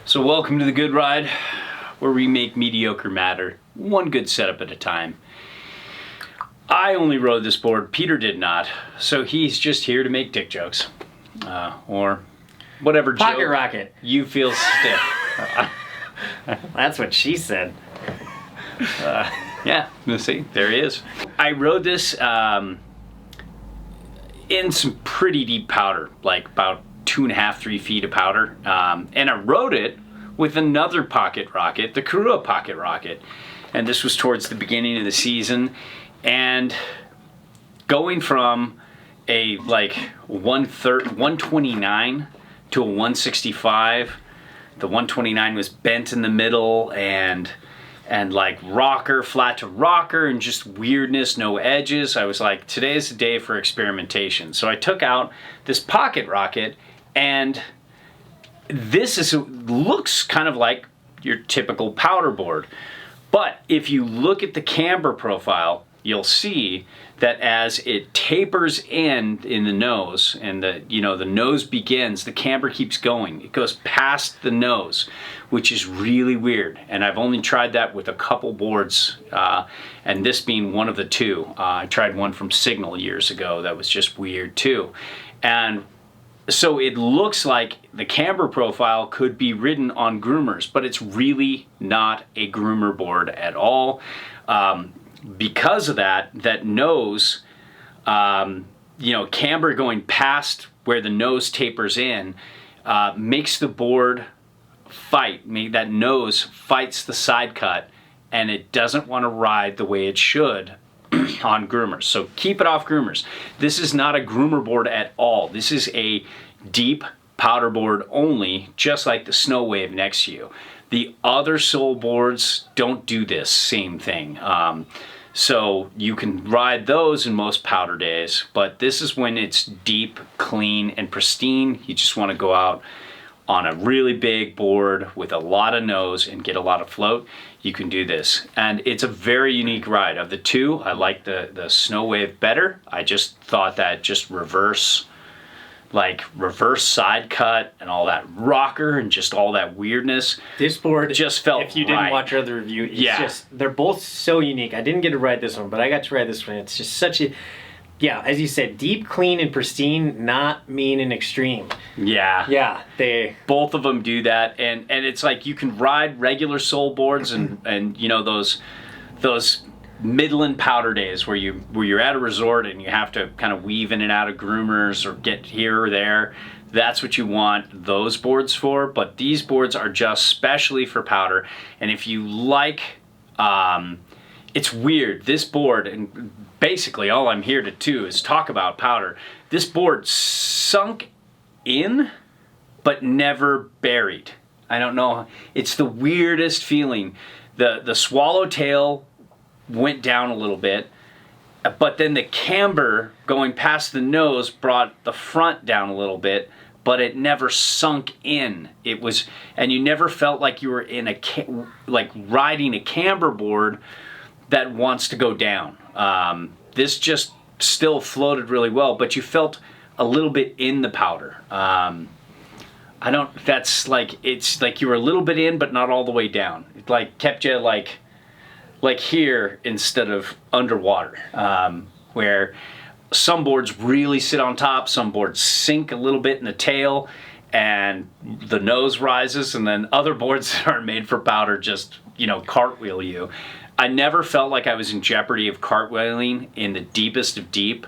So welcome to the Good Ride, where we make mediocre matter, one good setup at a time. I only rode this board, Peter did not, so he's just here to make dick jokes. Or whatever Pocket joke rocket. you feel stiff. That's what she said. Yeah, let's see, there he is. I rode this in some pretty deep powder, like about 2.5, 3 feet of powder. And I rode it with another pocket rocket, the Karua pocket rocket. And this was towards the beginning of the season. And going from a like 129 to a 165, the 129 was bent in the middle and like rocker, flat to rocker, and just weirdness, no edges. I was like, today's the day for experimentation. So I took out this pocket rocket, and this looks kind of like your typical powder board. But if you look at the camber profile, you'll see that as it tapers in the nose, and the nose begins, the camber keeps going. It goes past the nose, which is really weird. And I've only tried that with a couple boards, and this being one of the two. I tried one from Signal years ago that was just weird too. And so it looks like the camber profile could be ridden on groomers, but it's really not a groomer board at all. Because of that nose, camber going past where the nose tapers in, makes the board fight. That nose fights the side cut, and it doesn't want to ride the way it should on groomers. So keep it off groomers. This is not a groomer board at all. This is a deep powder board only, just like the Snow Wave next to you. The other sole boards don't do this same thing. So you can ride those in most powder days, but this is when it's deep, clean, and pristine. You just want to go out on a really big board with a lot of nose and get a lot of float. You can do this. And it's a very unique ride. Of the two, I like the Snow Wave better. I just thought that just reverse side cut and all that rocker and just all that weirdness. This board just felt if you didn't watch our other review, they're both so unique. I didn't get to ride this one, but I got to ride this one. It's just such a, as you said, deep, clean, and pristine, not mean and extreme. Yeah, they both of them do that, and it's like you can ride regular sole boards and those Midland powder days where you're at a resort and you have to kind of weave in and out of groomers or get here or there. That's what you want those boards for. But these boards are just specially for powder. And if you like, it's weird. This board, and basically all I'm here to do is talk about powder. This board sunk in, but never buried. I don't know. It's the weirdest feeling. The swallowtail went down a little bit, but then the camber going past the nose brought the front down a little bit, but it never sunk in. It was, and you never felt like you were in like riding a camber board that wants to go down. This just still floated really well, but you felt a little bit in the powder. It's like you were a little bit in, but not all the way down. It like kept you like here instead of underwater, where some boards really sit on top, some boards sink a little bit in the tail and the nose rises, and then other boards that are made for powder just, cartwheel you. I never felt like I was in jeopardy of cartwheeling in the deepest of deep,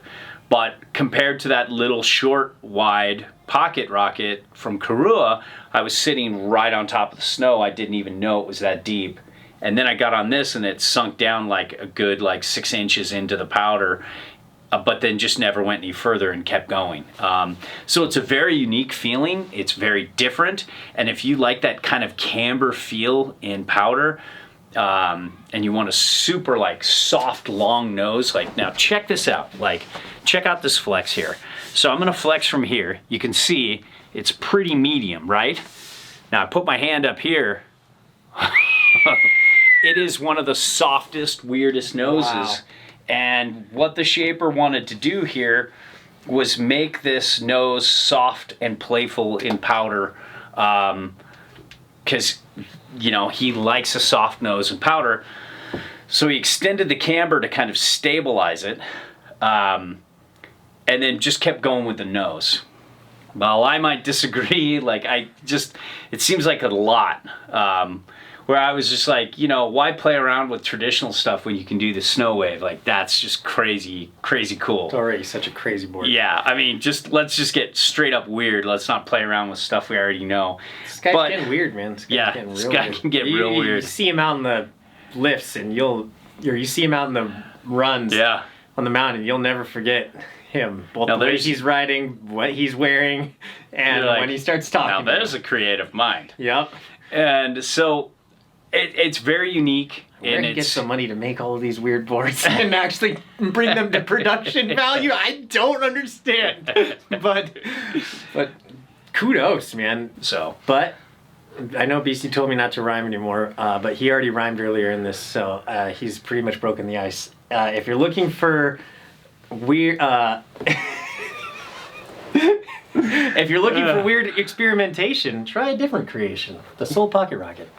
but compared to that little short, wide pocket rocket from Karua, I was sitting right on top of the snow. I didn't even know it was that deep. And then I got on this and it sunk down like a good 6 inches into the powder, but then just never went any further and kept going. So it's a very unique feeling. It's very different. And if you like that kind of camber feel in powder, and you want a super soft, long nose, now check this out. Check out this flex here. So I'm gonna flex from here. You can see it's pretty medium, right? Now I put my hand up here. It is one of the softest, weirdest noses. Wow. And what the shaper wanted to do here was make this nose soft and playful in powder. because, he likes a soft nose and powder. So he extended the camber to kind of stabilize it, and then just kept going with the nose. Well, I might disagree. It seems like a lot. Where I was just like, why play around with traditional stuff when you can do the snow wave? Like, that's just crazy, crazy cool. It's already such a crazy board. Yeah, I mean, let's just get straight up weird. Let's not play around with stuff we already know. This guy's getting weird, man. This guy can get real weird. You see him out in the lifts, and you see him out in the runs on the mountain. You'll never forget him. Both the way he's riding, what he's wearing, and when he starts talking. Now, there's a creative mind. Yep. And so... It's very unique. Where do you get some money to make all of these weird boards and actually bring them to production value? I don't understand. But kudos, man. But I know BC told me not to rhyme anymore, but he already rhymed earlier in this, so he's pretty much broken the ice. If you're looking for weird... If you're looking for weird experimentation, try a different creation, the Soul Pocket Rocket.